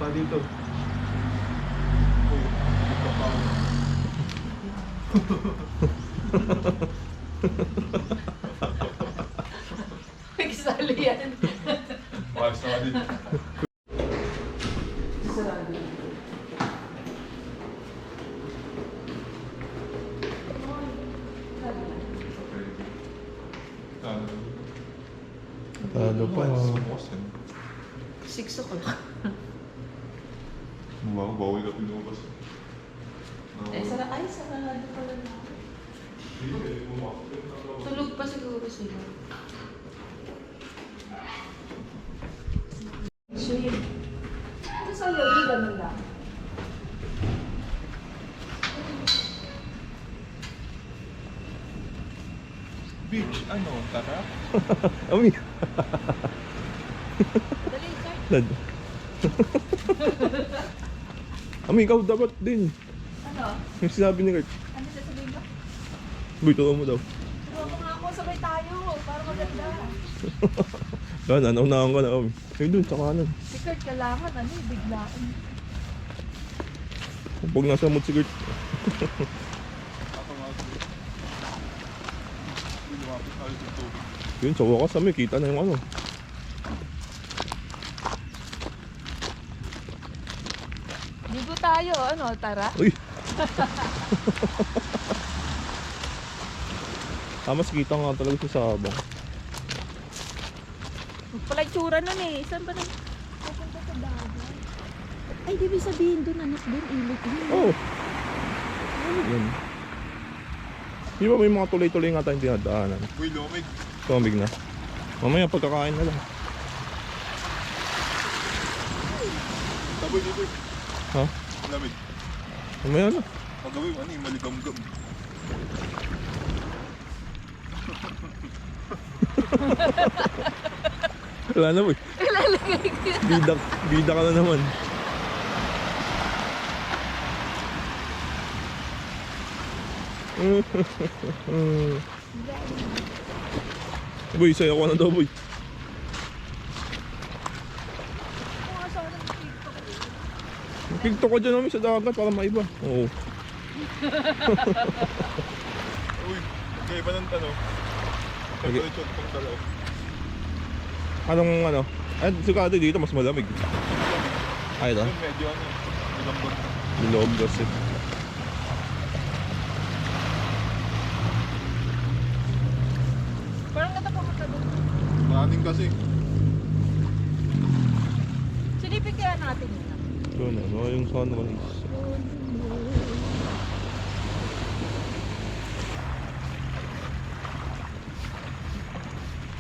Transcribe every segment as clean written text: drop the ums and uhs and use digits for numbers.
Punta dito. Uy, Nagsali yan. Malas na din. Talo pa. 6 o'clock. Bawi ka pinukas. Sarado pala na. Tulog pa siguro sila. So yun. Ano sa'yo? Yung ganun lang. Beach, ano? Tara? Ami. Dali, start. Dad. Ami, ikaw dapat din. Ano? Yung sinabi ni Kurt. Ano sasabihin mo? Boy, tuwa mo daw. Tuwa mo nga ako, sabay tayo. Para maganda. Yan, naunahan ko na, Ami. Ay, dun, sa kanan. Si Kurt kailangan, biglaan. Pag nasa mood si Kurt. Ako nga. Lumapit tayo sa tubig. Yun, sa wakas, Ami, kita na yung ano. Ligo tayo, tara? Uy! Mas kita nga talaga sa sabang. Pala itsura nun eh. Saan ba nang pupunta sa dagat? Ay, di ba sabihin doon, anak doon, ilog yun. Oo. Yun. Di ba may mga tuloy-tuloy nga tayong dinadaanan? Uy, lumig. Tumabig na. Mamaya pagkakain na lang. Taboy dito. Ha? Lamig. Mamaya na. Pagawin mo, ano yung maligam-gam. Wala na, boy. Bida ka na naman. Boy, sayo ko na daw, boy. TikTok ko dyan namin sa dagat para maiba. Oo. Uy, kaya iba ng tanong. Temperature pang dalaw. Anong ano? Ay, sigado dito mas malamig. Ay, ito. Yun, medyo ano, malambot. Yung loob kasi. Parang natapang ka doon. Maraming kasi. Silipin kaya natin yun. Yun, ano yung sunrise.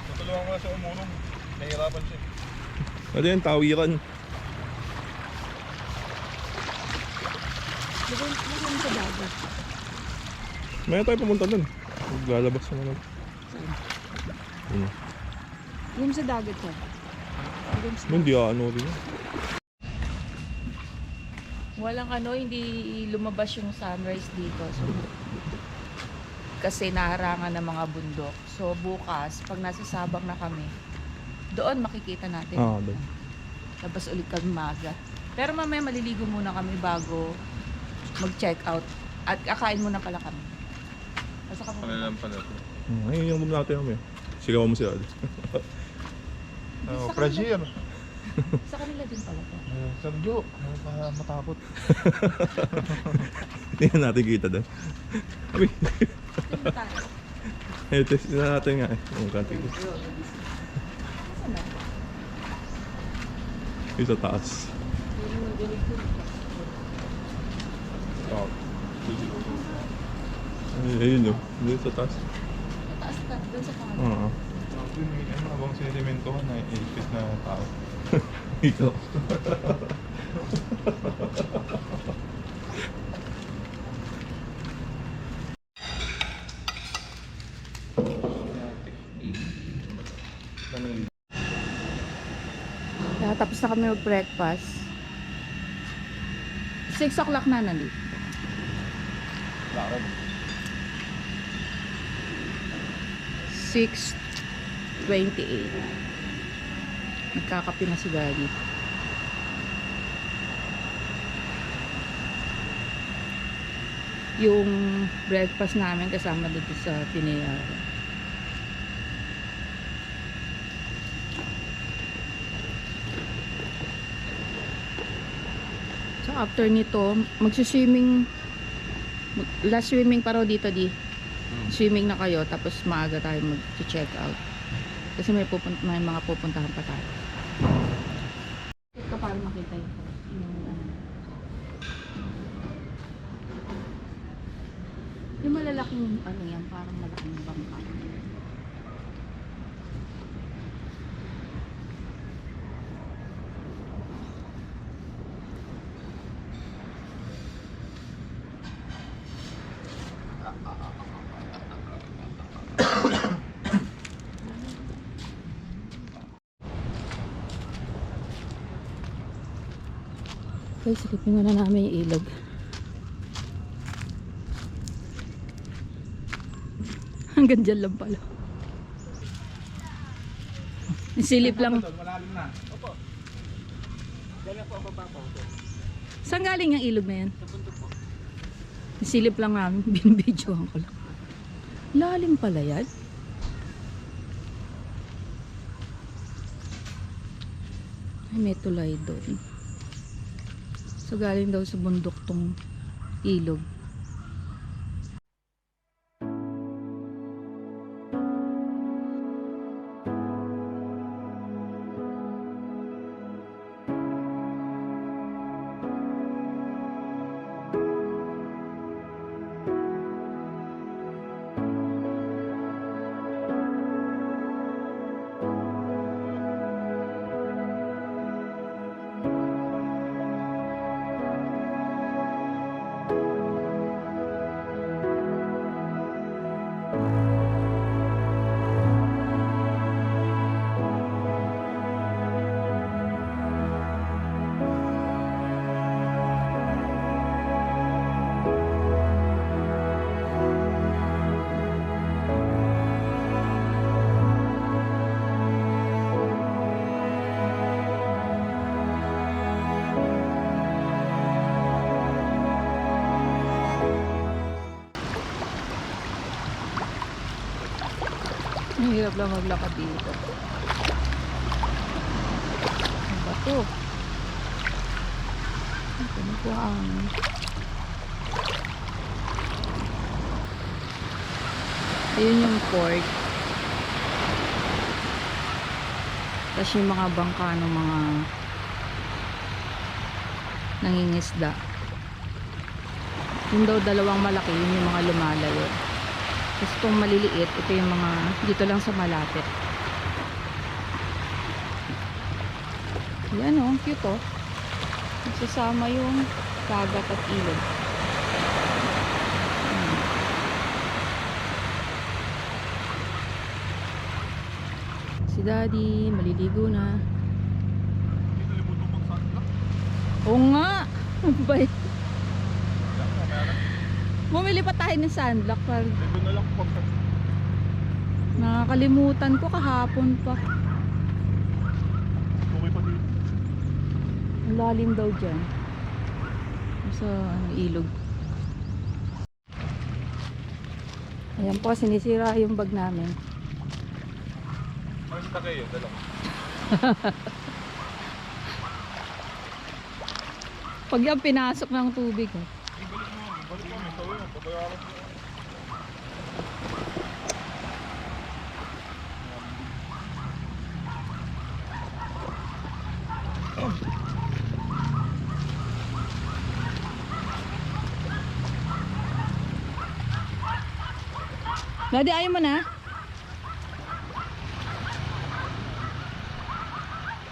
Natulungan ko na siya umulong. Nahihirapan siya. Ano yan, tawiran. Lagyan sa dagat. Maya tayo pumunta dun. Maglalabas naman ako. Yun. Yung sa dagat siya. Hindi ano rin. Walang hindi lumabas yung sunrise dito. So, kasi naharangan ng mga bundok. So bukas, pag nasa Sabang na kami, doon makikita natin. Doon. Tapos ulit kami maga. Pero mamaya maliligo muna kami bago mag-check out. At kakain muna pala kami. Basta kami. Panalang pala ito. Ayun yung room natin kami. Sigawan mo siya. Oh, Prajir. Sa kanila din pala to. Sergio, para matapot. Hindi na natin kita doon. Abi. Doon ba tayo? Test na natin nga eh. Yung kanti ko. Saan ba? Yung sa taas. Oh. Ayun o. Yung sa taas. Sa taas ka, doon sa pangalan. Oo. Yun, may ano, abang sedimentohan na ilipis na tao. Ito. Tapos na kami mag-breakfast. 6 o'clock na nandito. Lakad. 6:28. Nagkakape na si Daddy. yung breakfast namin kasama dito sa Pinayara. So after nito, magsiswimming, last swimming pa raw dito swimming na kayo, tapos maaga tayo mag-check out. Kasi may mga pupuntahan pa tayo. Ito para makita yung yung malalaking ano yan, parang malaking bangka. Okay, silipin muna namin yung ilog. Hanggang dyan lang pala. Silip lang. Malalim na. Opo. Dala po ako pa po. Saan galing ang ilog na yan? Silip lang namin. Binibidyohan ko lang. Lalim pala yan. Ay, may tulay doon. So galing daw sa bundok tong ilog. Mahirap lang maglakad dito. Ano ba to? Ano po ang... Ayun yung port. Tapos yung mga bangka ng mga nangingisda. Yung daw dalawang malaki, yun yung mga lumalayo. Tapos itong maliliit, ito yung mga dito lang sa malapit. Yan o, cute o. Nagsasama yung dagat at ilog. Si Daddy, maliligo na. Hindi nalimutan mag-sunblock. Oo nga! Bye. Bumili pa tayo ng sunblock. Ito na lang po. Nakakalimutan ko kahapon pa. Okay pa dito. Ang lalim daw dyan. Sa ilog. Ayan po, sinisira yung bag namin. Ang sita kayo, dala. Pag yan pinasok ng tubig. Eh. Balik mo, may sawi mo, papayaran mo. Daddy, ayaw mo na?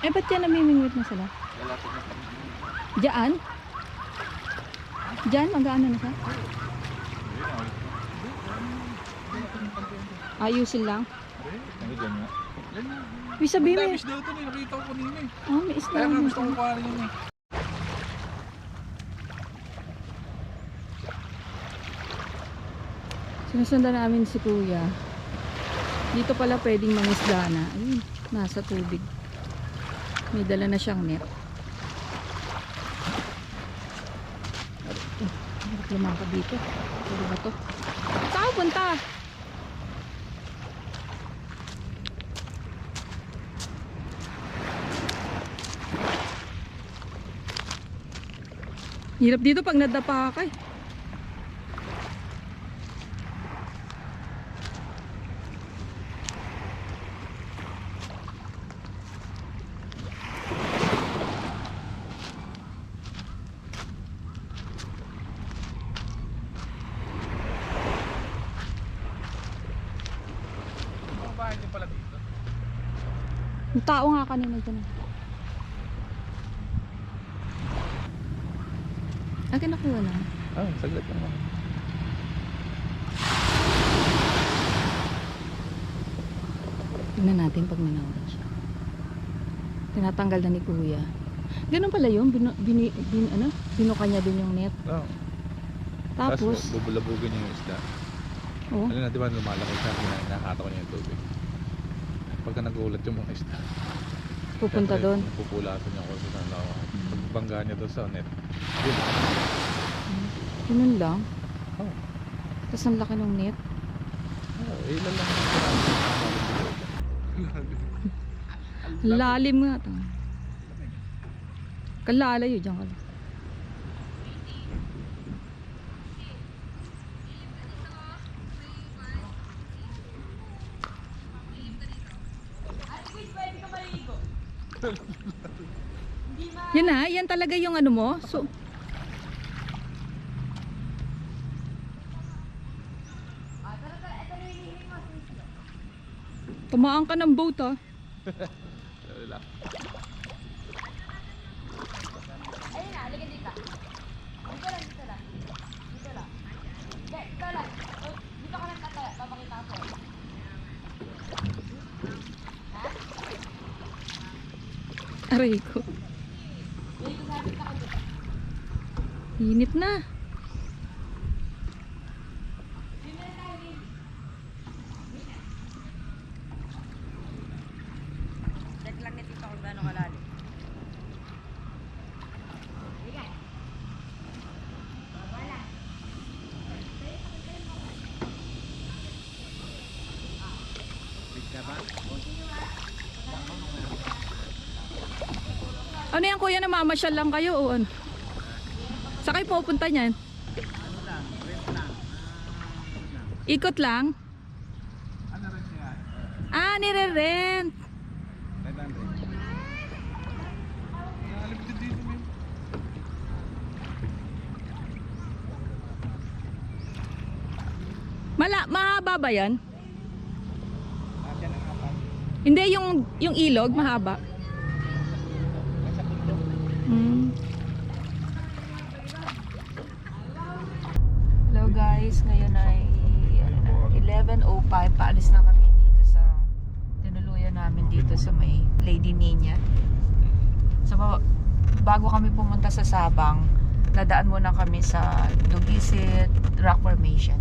Eh, ba't yan namimingwit na sila? Diyan? Diyan, mag-ano na siya? Ayusin lang. Ano dyan nga? May sabihin Ang mo. dami isda ito, nakita ko kanina eh. Oh, may isda. Kaya nga May gusto kong kuhanin yun eh. Sinusundan namin si Kuya. Dito pala pwedeng mangisda na. Ayun, nasa tubig. May dala na siyang net. Lumangka dito. Puro ba to? Saan ka punta? Hirap dito pag nadapa ka eh. Ang bahay din pala dito. Yung tao nga kanina dyan. Akin nakuha na. Ah, saglit lang. Tingnan natin pag nanawala siya. Tinatanggal na ni Kuya. Ganun pala yun. Binuka niya din yung net. Oh. Tapos, bubulabugin niya yung isda. oh, Ano na, di ba lumalaki siya, nakakatawa niya yung tubig. Pagka nagulat yung mga isda, pupunta doon. pupulasan niya ako sa lawa. Pagbangga niya doon sa net. Yun. Ganun lang. Oh. Tapos ang laki ng net. Oh, ilan lang. Lalim nga ito. Kalalayo dyan ka. Yan na, yan talaga yung ano mo. So, tumaan ka ng boat ah. Wala. Ayun na, halika dito. Dito lang, dito lang. Dito lang. Hindi, dito lang. Oh, dito ka lang tataya, papakita ko. Aray ko. Dito sabi ka dito. Init na. Check lang ni Tito kung gaano kalalim. Ano yan kuya, namamasyal lang kayo o ano? Sa kayo pupunta niyan? Ikot lang? Ano rin siya? Ah, nire-rent. 500. Nalipid dito, men. Mahaba ba yan? Asya ng apat. Hindi, yung ilog, mahaba. Hmm. Hello guys, ngayon ay 11:05. Paalis na kami dito sa tinuluyan namin dito sa may Lady Nina. So bago kami pumunta sa Sabang, nadaan muna kami sa Dugisit Rock Formation.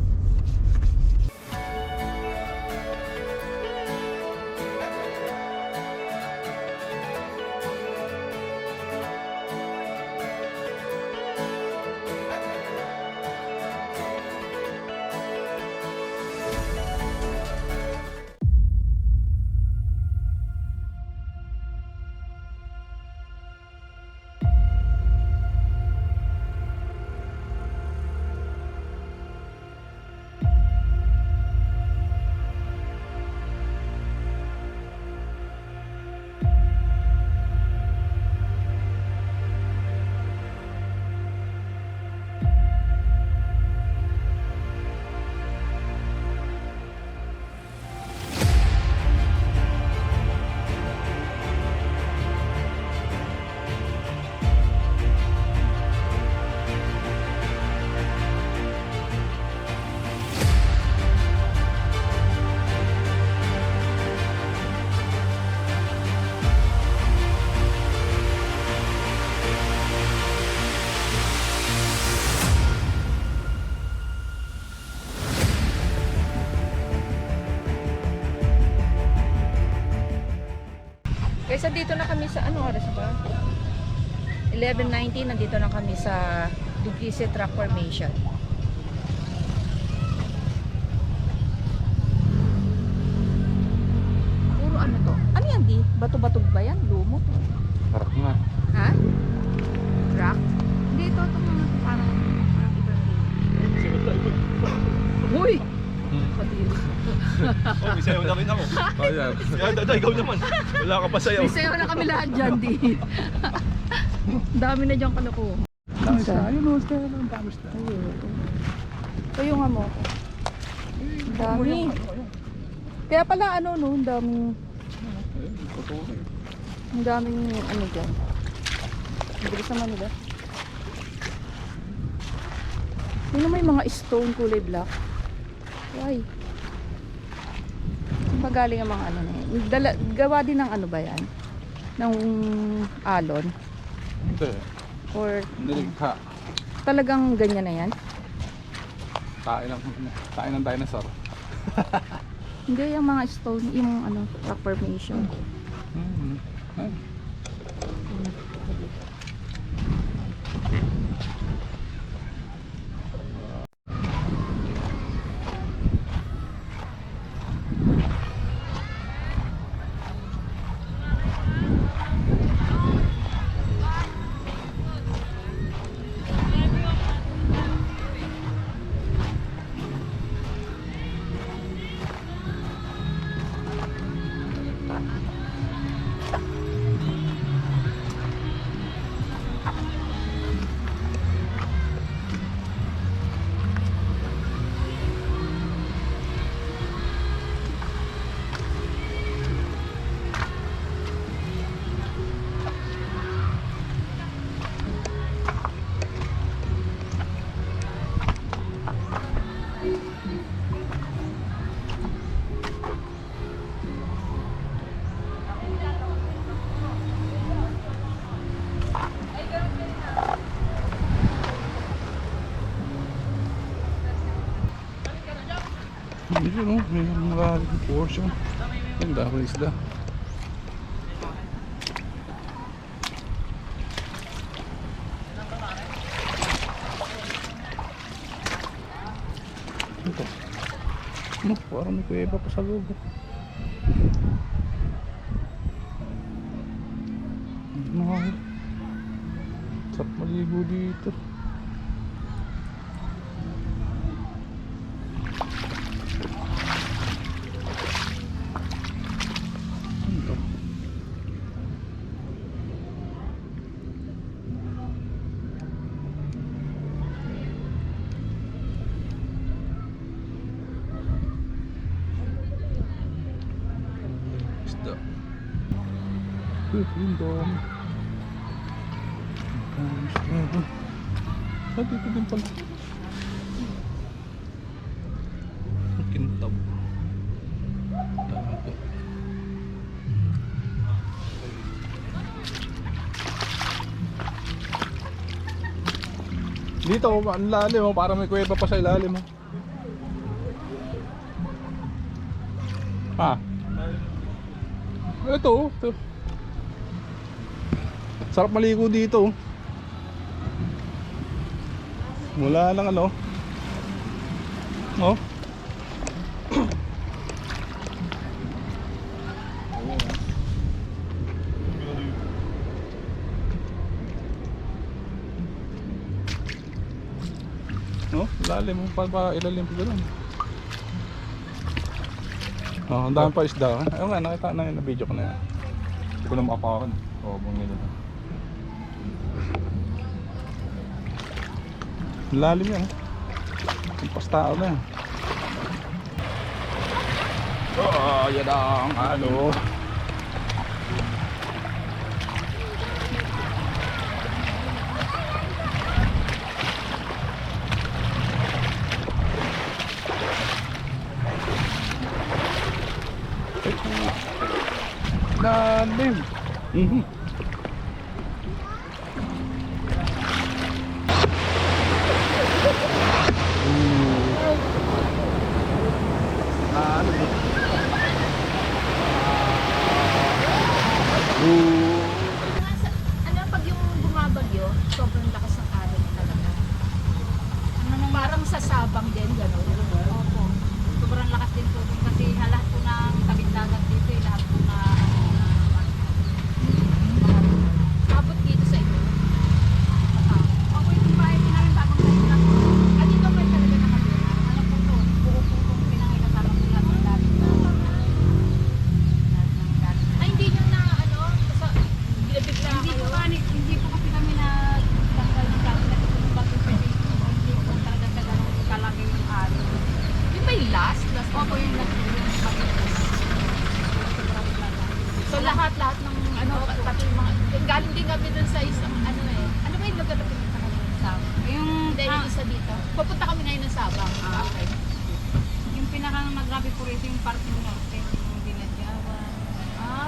Kaysa dito na kami sa, ano oras ba? 11:19, nandito na kami sa Dugisit Rock Formation. mo. Harap nga. Ha? Rock? Hindi, ito mga parang iba rin. Uy! Patili. Oh, may sayaw na rin ako. Kaya. Kaya dada, ikaw naman. Wala ka pa sayaw. May sayo na kami lahat dyan, di. Dami na dyan kaloko. Tamis na. Ayun o, tamis na. Ito yung amo ko. Ang dami. Kaya pala ano no, ang daming ano dyan. Ang bilis naman nila. Yun may mga stone kulay black. Why? Saan ba galing ang mga ano na yan? Gawa din ng ano ba yan? Ng alon? Hindi. Or Niligha. talagang ganyan na yan? Kain ng dinosaur. Hindi, yung mga stone, yung ano, rock formation. Hindi no, may mga portion. Ang dami isda. Ito. Ano, parang may kuweba pa sa loob. Sarap maligo dito. Ito. Isda. Yung dami. Dito din pala. Kintab. Dami. Dito, ang lalim oh, para may kuweba pa sa ilalim oh. Ah. Ito oh, ito. Sarap maligo dito. Mula lang ano. Oh. No, lalim mo pa ilalim pa gano'n. Oh, ang dami pa isda. Ayun nga, nakita na yun, na-video ko na yan. Hindi ko na makapakan. Oo, bang nila na. Ang lalim yan. Ang pastao na yan. Oh, yan ang ano. Lalim. Ano pag yung bumabagyo, sobrang lakas ng alon talaga. Parang sa Sabang din, gano'n. Opo. Sobrang lakas din po kasi lahat po ng tabing dagat dito, lahat po na last opo, yung last yung matigas. So lahat ng ano, pati yung mga, galing din kami dun sa isang ano ano ba yung lugar na pinunta kami ng Sabang? Yung, Hindi, yung isa dito. Pupunta kami ngayon ng Sabang. Okay. yung pinakang naggrabe po rito yung parking norte, yung Dinadyawan.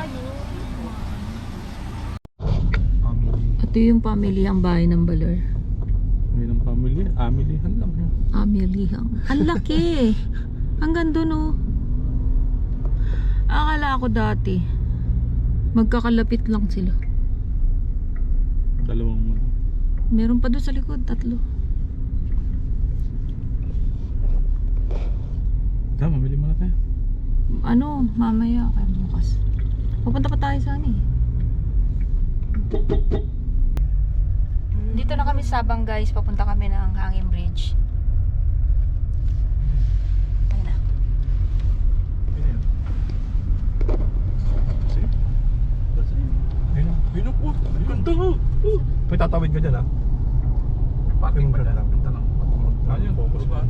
Yun. Family. Ito yung pamilyang bahay ng Baler. Hindi ng family. Amilihan lang. Pamilyang. Ang laki. Hanggang doon oh. Akala ko dati magkakalapit lang sila. Dalawang Meron pa doon sa likod, 3. Tama, mamili muna tayo. Ano, mamaya kaya bukas. Pupunta pa tayo sana eh. Dito na kami sa Sabang guys, papunta kami ng Hanging Bridge. Ayun na. Ayun yan. See? That's it. Ayun na. Ayun na po. Ganda nga. May tatawid ka dyan ha. Parking ka dyan. Punta lang. Ayun, focus ba?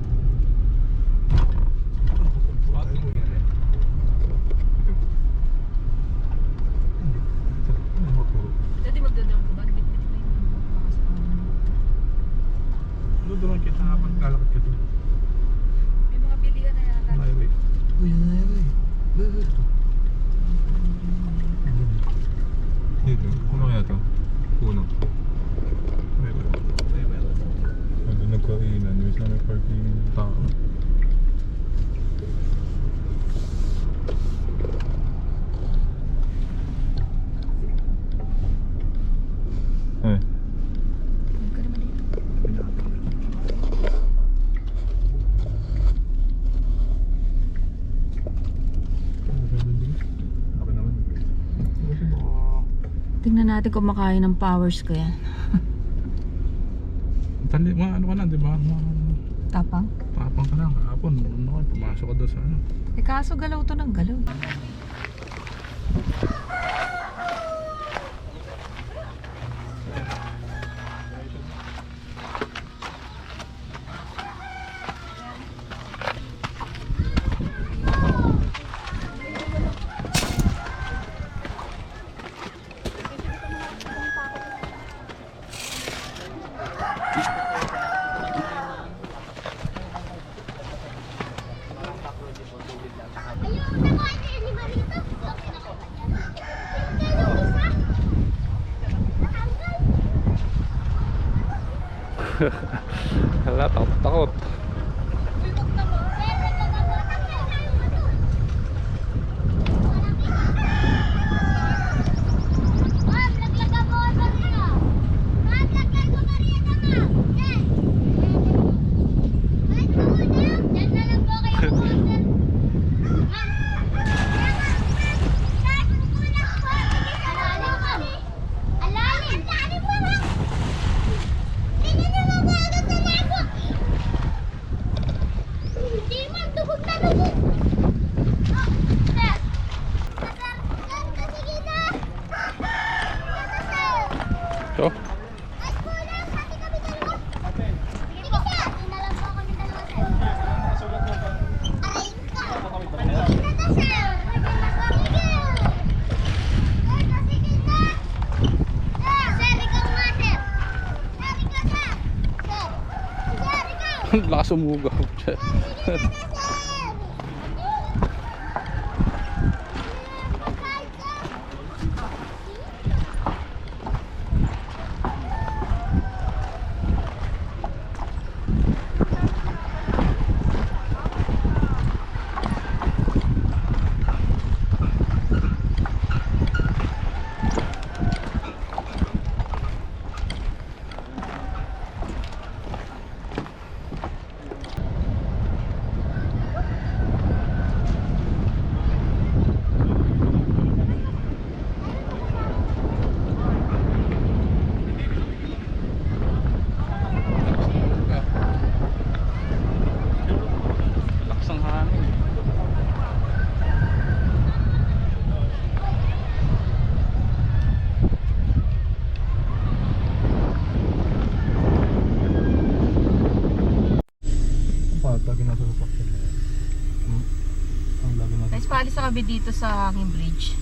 Dati magdadam ko ba? Bit-bit mo yung mga spawn. Doon kita habang lalakad ka doon. May mga bilihan na yata. Highway. Uy, yan na highway. Dito. Ano kaya to? Puno. Highway. Highway. Ano nagkainan? Yung sa may parking ng tao. Eh. Huwag ka naman dito. Ako naman. Kasi baka Tingnan natin kung makain ng powers ko yan. tali, ano ka na, di ba? Tapang? Tapang ka lang. Kahapon, pumasok ka doon sa ano. Eh kaso galaw to ng galaw. Hala, takot. So, lakas umugaw. Lakas ng hangin. Pag nasa sasakyan na yan. Guys, paalis na kami dito sa hanging bridge.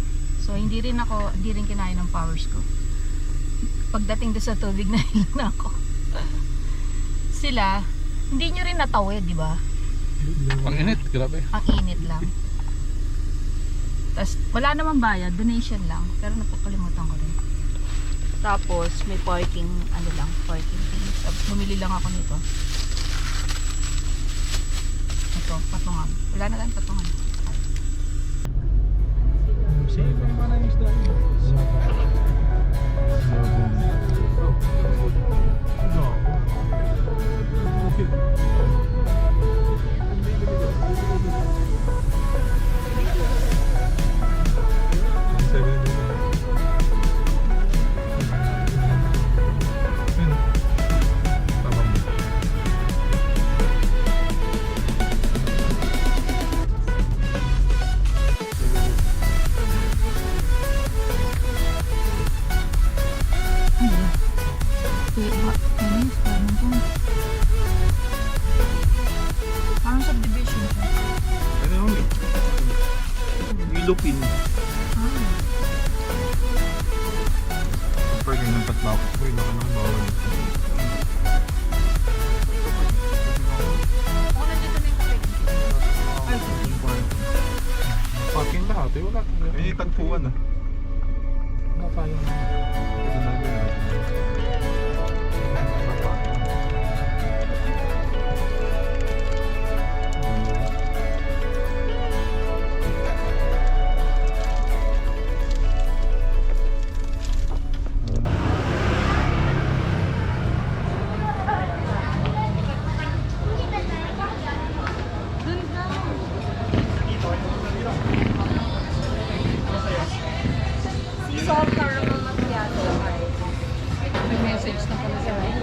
So, hindi rin kinain ng powers ko. Pagdating doon sa tubig, nahilo na ako. Sila, hindi nyo rin natawid, di ba? Ang init, grabe. Ang init lang. Tapos, wala namang bayad, donation lang. Pero napakalimutan ko rin. Tapos, may parking things. Tapos, bumili lang ako nito. Ito, patungan. Wala na lang patungan. Sige, pa na yung isda yun. Parang subdivision siya. Ano yun? Ilupin. Super ganyan patbaw. Uy, laki ng bawal. Ako nandito na yung kape. Parking lahat, eh, wala. Ayun yung tagpuan ah. Wala tayong... Ito na ba yun? May message na pala sa akin.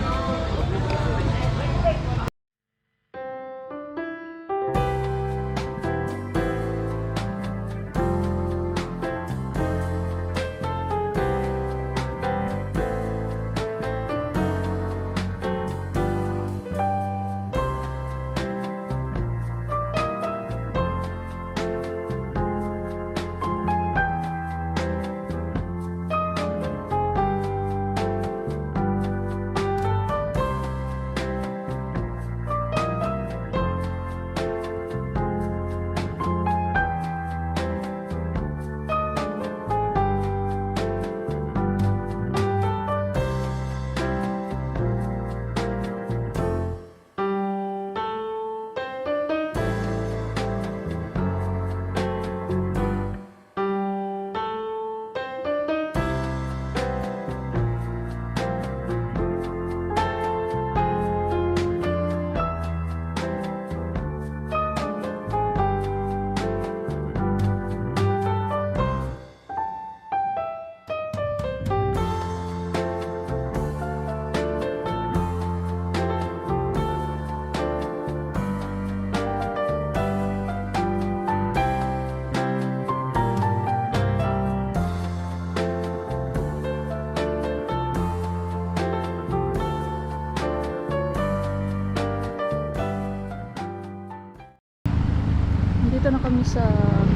Dito na kami sa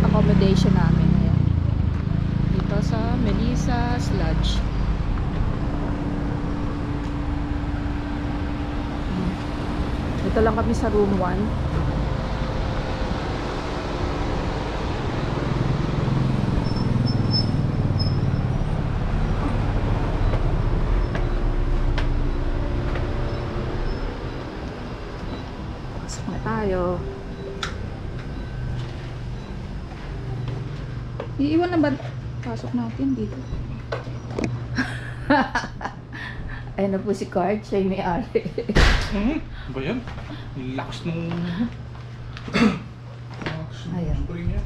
accommodation namin. Ayan. Dito sa Melissa's Lodge. Dito lang kami sa room 1. Pasok na tayo. Iiwan na ba? Pasok natin dito. Ayun na po si Card. Siya yung may-ari. Ba yan? Lakas nung... Ayan. spring niya.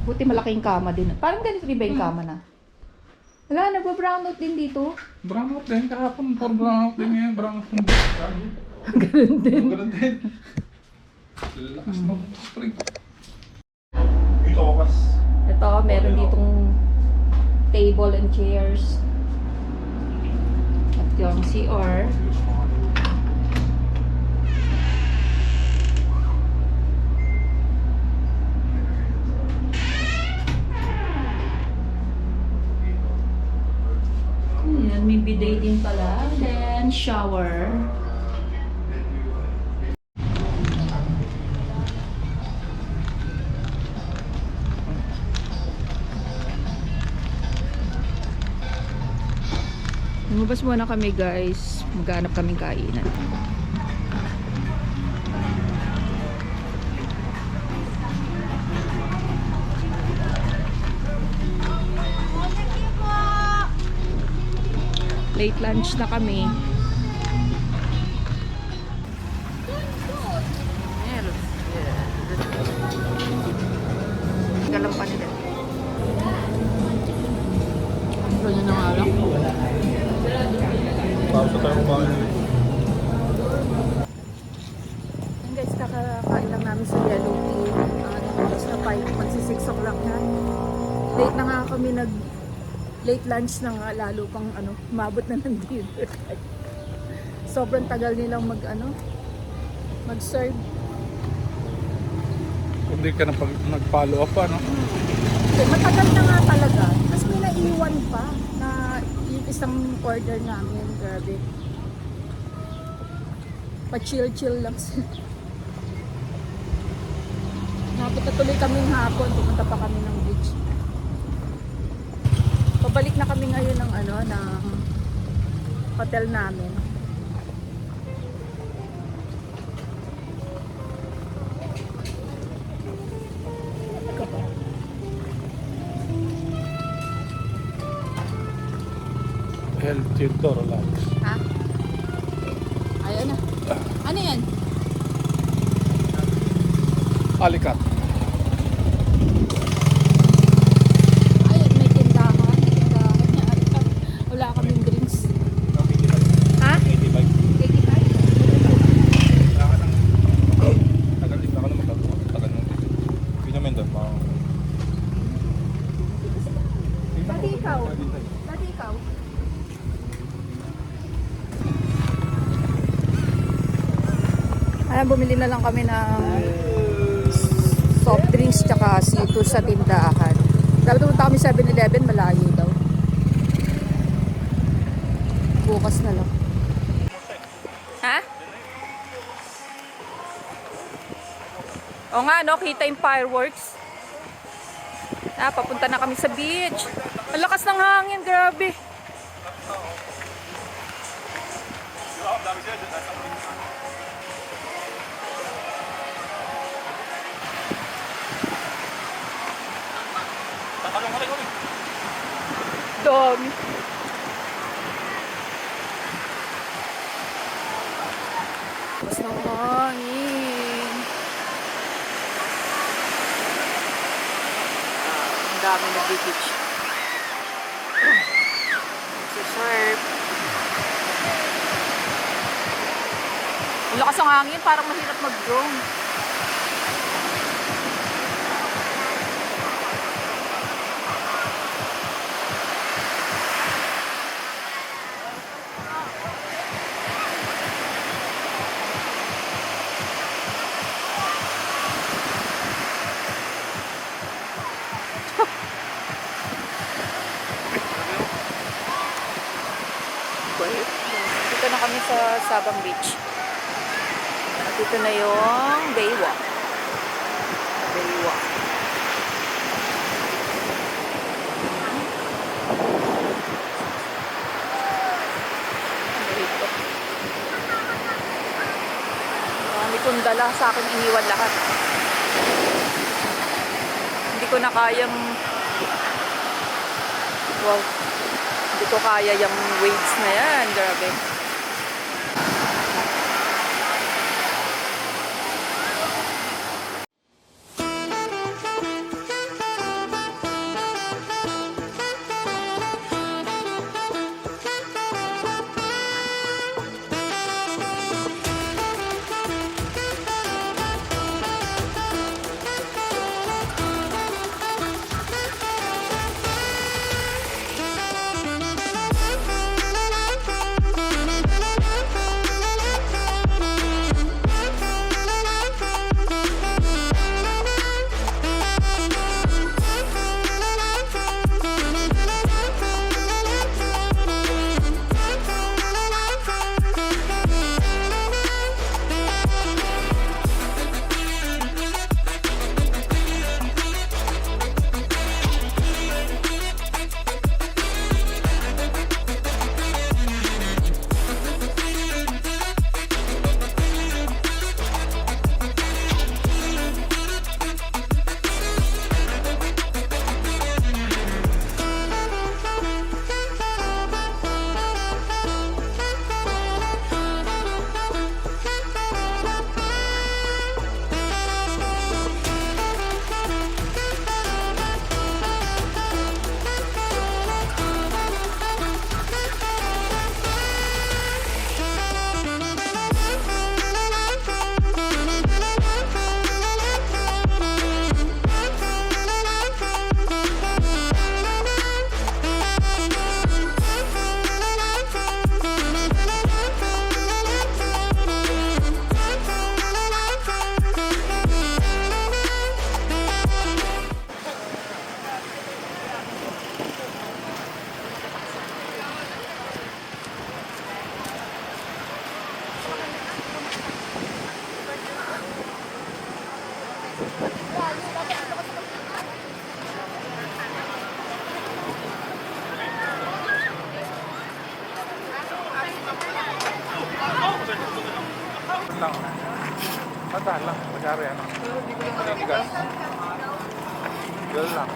Buti malaking kama din. Parang ganito rin ba yung kama na? Wala, nagpa-brownout din dito. Brownout din, kahapon. For brownout din ngayon. Brownout ng Ganun din. Ganun din. Lakas nung spring. Ito ko pas. Ito, meron ditong table and chairs. At yung CR. shower. Lumabas muna kami guys. Maghanap kaming kainan. Late lunch na kami. Galang pa nila. Ganyan na nga lang. Tapos na tayo kumain. Ayan guys, kakakain lang namin sa Yellow Tea. Oras na 5, magsi-6 o'clock na. Late na nga kami late lunch na nga, lalo pang umabot na ng dinner. Sobrang tagal nilang mag-serve. Hindi ka na nag-follow up pa, no? Matagal na nga talaga. Tapos may naiwan pa na yung isang order namin. Grabe. Pa-chill-chill lang sila. Napunta tuloy kaming hapon. Pumunta pa kami ng beach. Pabalik na kami ngayon ng ng hotel namin. Health tutor, relax. Ha? Ayun na. Ano yan? Alikat. Ayun, may tindahan. Wala kaming drinks. Ha? 85. Tagal din ako naman tagal nung dito. Hindi naman doon. Pati ikaw. Pati ikaw. Ayan, bumili na lang kami ng soft drinks tsaka C2 sa tindahan. Dapat pumunta kami 7-Eleven, malayo daw. Bukas na lang. Ha? O nga, no? Kita yung fireworks. Papunta na kami sa beach. Ang lakas ng hangin, grabe. Dami. Lakas ng hangin. Ang dami nag-beach. Surf. Ang lakas ng hangin, parang mahirap mag-drone. Dito na kami sa Sabang Beach. At dito na yung Baywalk. Baywalk. Dito. Marami kong dala, sa akin iniwan lahat. Hindi ko na kayang hindi ko kaya yung waves na yan. Grabe. lang. Patahan lang. Magyari ano. Maninigas. Gano'n lang.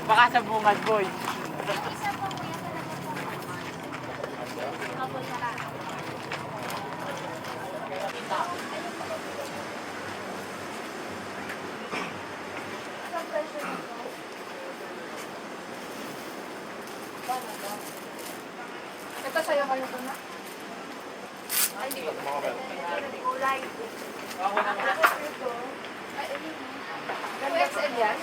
Baka sa bungad, boy. Ito sa'yo kayo ito na? Ay, hindi ko. Kulay. XL yan?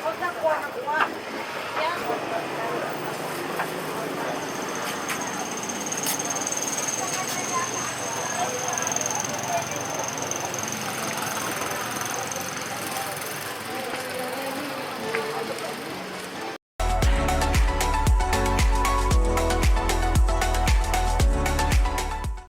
Huwag na kuha ng kuha. Yan.